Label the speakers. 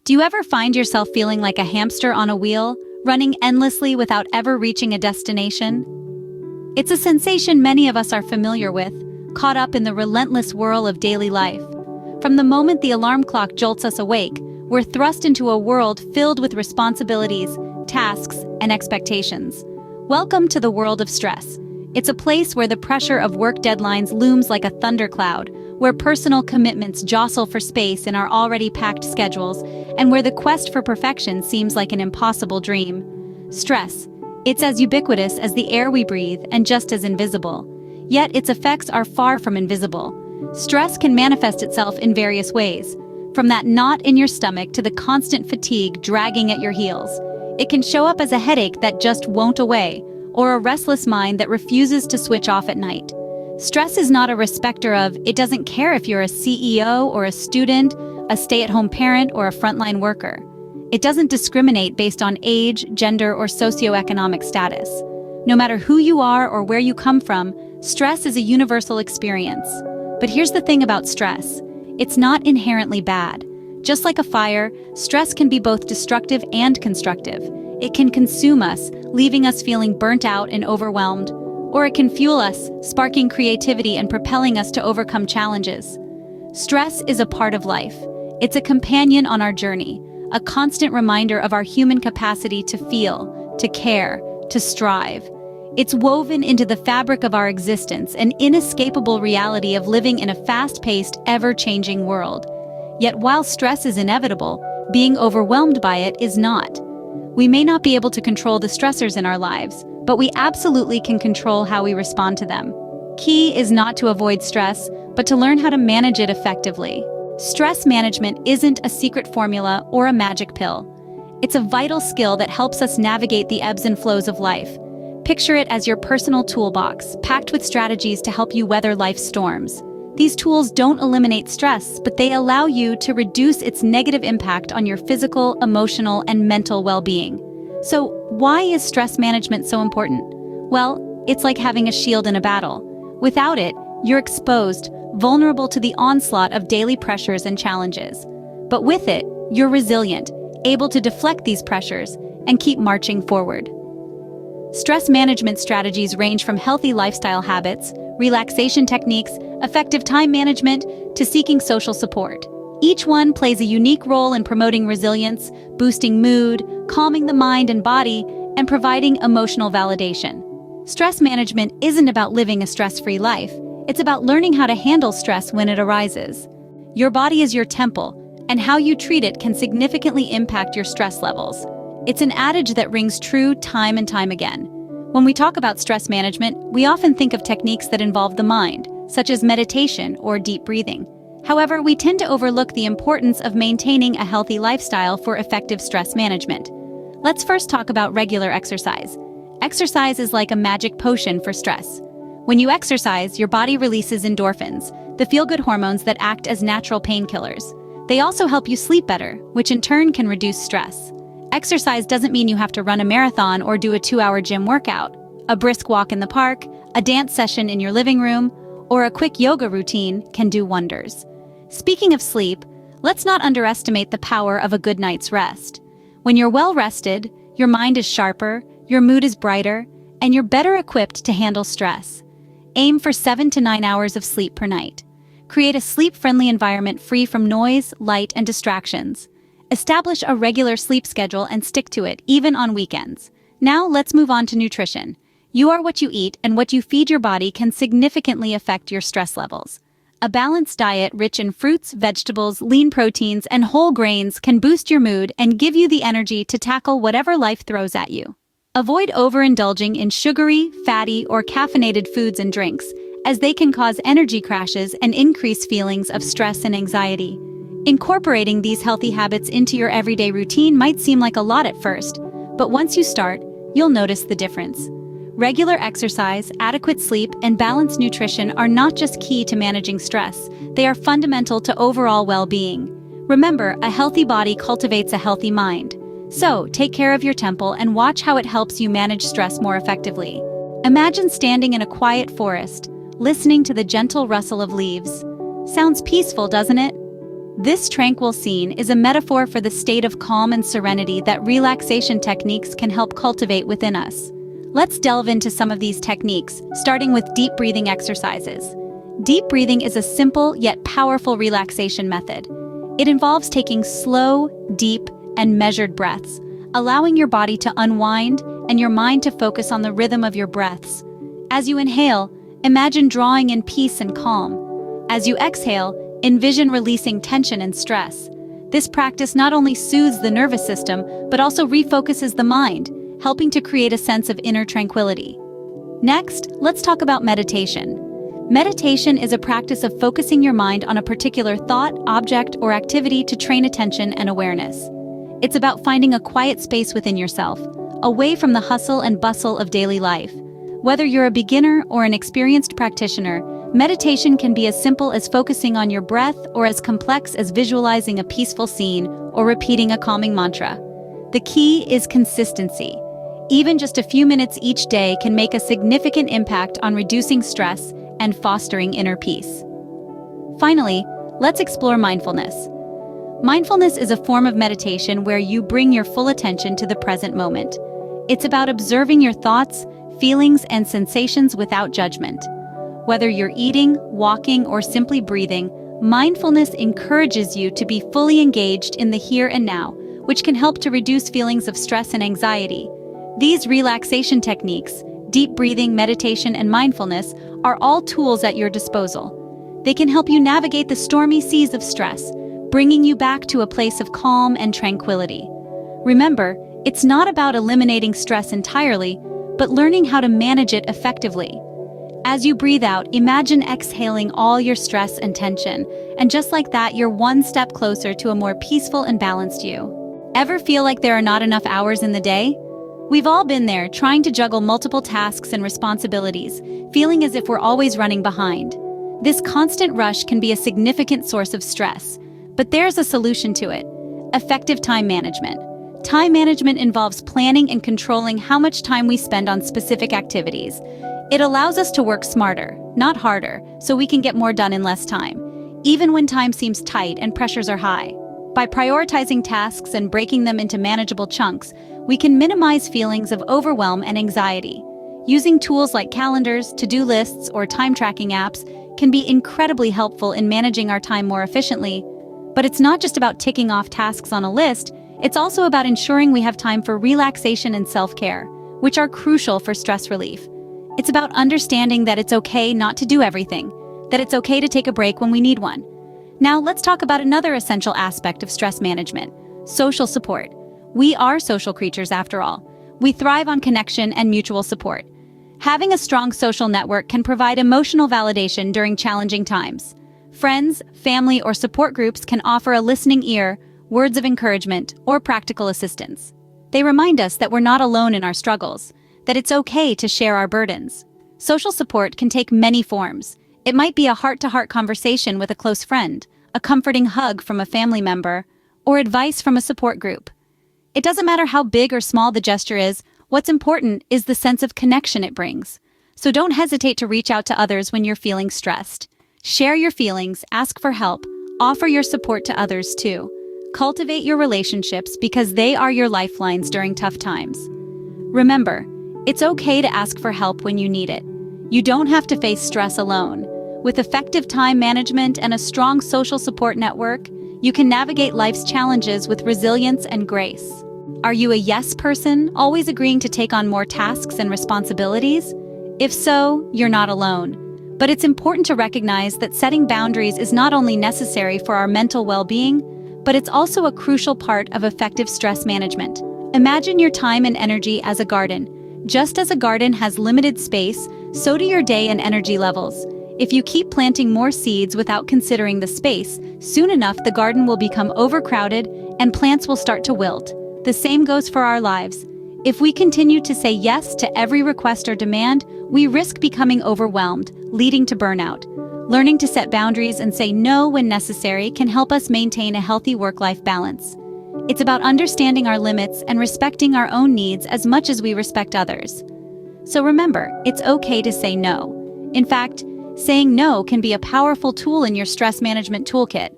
Speaker 1: Do you ever find yourself feeling like a hamster on a wheel, running endlessly without ever reaching a destination? It's a sensation many of us are familiar with, caught up in the relentless whirl of daily life. From the moment the alarm clock jolts us awake, we're thrust into a world filled with responsibilities, tasks, and expectations. Welcome to the world of stress. It's a place where the pressure of work deadlines looms like a thundercloud, where personal commitments jostle for space in our already packed schedules, and where the quest for perfection seems like an impossible dream. Stress. It's as ubiquitous as the air we breathe and just as invisible. Yet its effects are far from invisible. Stress can manifest itself in various ways, from that knot in your stomach to the constant fatigue dragging at your heels. It can show up as a headache that just won't away, or a restless mind that refuses to switch off at night. Stress is not a respecter of, it doesn't care if you're a CEO or a student, a stay-at-home parent, or a frontline worker. It doesn't discriminate based on age, gender, or socioeconomic status. No matter who you are or where you come from, stress is a universal experience. But here's the thing about stress. It's not inherently bad. Just like a fire, stress can be both destructive and constructive. It can consume us, leaving us feeling burnt out and overwhelmed. Or it can fuel us, sparking creativity and propelling us to overcome challenges. Stress is a part of life. It's a companion on our journey, a constant reminder of our human capacity to feel, to care, to strive. It's woven into the fabric of our existence, an inescapable reality of living in a fast-paced, ever-changing world. Yet while stress is inevitable, being overwhelmed by it is not. We may not be able to control the stressors in our lives, but we absolutely can control how we respond to them. Key is not to avoid stress, but to learn how to manage it effectively. Stress management isn't a secret formula or a magic pill. It's a vital skill that helps us navigate the ebbs and flows of life. Picture it as your personal toolbox, packed with strategies to help you weather life's storms. These tools don't eliminate stress, but they allow you to reduce its negative impact on your physical, emotional, and mental well-being. So, why is stress management so important? Well, it's like having a shield in a battle. Without it, you're exposed, vulnerable to the onslaught of daily pressures and challenges. But with it, you're resilient, able to deflect these pressures and keep marching forward. Stress management strategies range from healthy lifestyle habits, relaxation techniques, effective time management, to seeking social support. Each one plays a unique role in promoting resilience, boosting mood, calming the mind and body, and providing emotional validation. Stress management isn't about living a stress-free life. It's about learning how to handle stress when it arises. Your body is your temple, and how you treat it can significantly impact your stress levels. It's an adage that rings true time and time again. When we talk about stress management, we often think of techniques that involve the mind, such as meditation or deep breathing. However, we tend to overlook the importance of maintaining a healthy lifestyle for effective stress management. Let's first talk about regular exercise. Exercise is like a magic potion for stress. When you exercise, your body releases endorphins, the feel-good hormones that act as natural painkillers. They also help you sleep better, which in turn can reduce stress. Exercise doesn't mean you have to run a marathon or do a 2-hour gym workout. A brisk walk in the park, a dance session in your living room, or a quick yoga routine can do wonders. Speaking of sleep, let's not underestimate the power of a good night's rest. When you're well rested, your mind is sharper, your mood is brighter, and you're better equipped to handle stress. Aim for 7 to 9 hours of sleep per night. Create a sleep-friendly environment free from noise, light, and distractions. Establish a regular sleep schedule and stick to it, even on weekends. Now let's move on to nutrition. You are what you eat, and what you feed your body can significantly affect your stress levels. A balanced diet rich in fruits, vegetables, lean proteins, and whole grains can boost your mood and give you the energy to tackle whatever life throws at you. Avoid overindulging in sugary, fatty, or caffeinated foods and drinks, as they can cause energy crashes and increase feelings of stress and anxiety. Incorporating these healthy habits into your everyday routine might seem like a lot at first, but once you start, you'll notice the difference. Regular exercise, adequate sleep, and balanced nutrition are not just key to managing stress, they are fundamental to overall well-being. Remember, a healthy body cultivates a healthy mind. So, take care of your temple and watch how it helps you manage stress more effectively. Imagine standing in a quiet forest, listening to the gentle rustle of leaves. Sounds peaceful, doesn't it? This tranquil scene is a metaphor for the state of calm and serenity that relaxation techniques can help cultivate within us. Let's delve into some of these techniques, starting with deep breathing exercises. Deep breathing is a simple yet powerful relaxation method. It involves taking slow, deep, and measured breaths, allowing your body to unwind and your mind to focus on the rhythm of your breaths. As you inhale, imagine drawing in peace and calm. As you exhale, envision releasing tension and stress. This practice not only soothes the nervous system, but also refocuses the mind, helping to create a sense of inner tranquility. Next, let's talk about meditation. Meditation is a practice of focusing your mind on a particular thought, object, or activity to train attention and awareness. It's about finding a quiet space within yourself, away from the hustle and bustle of daily life. Whether you're a beginner or an experienced practitioner, meditation can be as simple as focusing on your breath or as complex as visualizing a peaceful scene or repeating a calming mantra. The key is consistency. Even just a few minutes each day can make a significant impact on reducing stress and fostering inner peace. Finally, let's explore mindfulness. Mindfulness is a form of meditation where you bring your full attention to the present moment. It's about observing your thoughts, feelings, and sensations without judgment. Whether you're eating, walking, or simply breathing, mindfulness encourages you to be fully engaged in the here and now, which can help to reduce feelings of stress and anxiety. These relaxation techniques, deep breathing, meditation, and mindfulness, are all tools at your disposal. They can help you navigate the stormy seas of stress, bringing you back to a place of calm and tranquility. Remember, it's not about eliminating stress entirely, but learning how to manage it effectively. As you breathe out, imagine exhaling all your stress and tension, and just like that, you're one step closer to a more peaceful and balanced you. Ever feel like there are not enough hours in the day? We've all been there, trying to juggle multiple tasks and responsibilities, feeling as if we're always running behind. This constant rush can be a significant source of stress, but there's a solution to it: effective time management. Time management involves planning and controlling how much time we spend on specific activities. It allows us to work smarter, not harder, so we can get more done in less time, even when time seems tight and pressures are high. By prioritizing tasks and breaking them into manageable chunks, we can minimize feelings of overwhelm and anxiety. Using tools like calendars, to-do lists, or time tracking apps can be incredibly helpful in managing our time more efficiently. But it's not just about ticking off tasks on a list, it's also about ensuring we have time for relaxation and self-care, which are crucial for stress relief. It's about understanding that it's okay not to do everything, that it's okay to take a break when we need one. Now let's talk about another essential aspect of stress management: social support. We are social creatures after all. We thrive on connection and mutual support. Having a strong social network can provide emotional validation during challenging times. Friends, family, or support groups can offer a listening ear, words of encouragement, or practical assistance. They remind us that we're not alone in our struggles, that it's okay to share our burdens. Social support can take many forms. It might be a heart-to-heart conversation with a close friend, a comforting hug from a family member, or advice from a support group. It doesn't matter how big or small the gesture is, what's important is the sense of connection it brings. So don't hesitate to reach out to others when you're feeling stressed. Share your feelings, ask for help, offer your support to others too. Cultivate your relationships because they are your lifelines during tough times. Remember, it's okay to ask for help when you need it. You don't have to face stress alone. With effective time management and a strong social support network, you can navigate life's challenges with resilience and grace. Are you a yes person, always agreeing to take on more tasks and responsibilities? If so, you're not alone. But it's important to recognize that setting boundaries is not only necessary for our mental well-being, but it's also a crucial part of effective stress management. Imagine your time and energy as a garden. Just as a garden has limited space, so do your day and energy levels. If you keep planting more seeds without considering the space, soon enough the garden will become overcrowded and plants will start to wilt. The same goes for our lives. If we continue to say yes to every request or demand, we risk becoming overwhelmed, leading to burnout. Learning to set boundaries and say no when necessary can help us maintain a healthy work-life balance. It's about understanding our limits and respecting our own needs as much as we respect others. So remember, it's okay to say no. In fact, saying no can be a powerful tool in your stress management toolkit.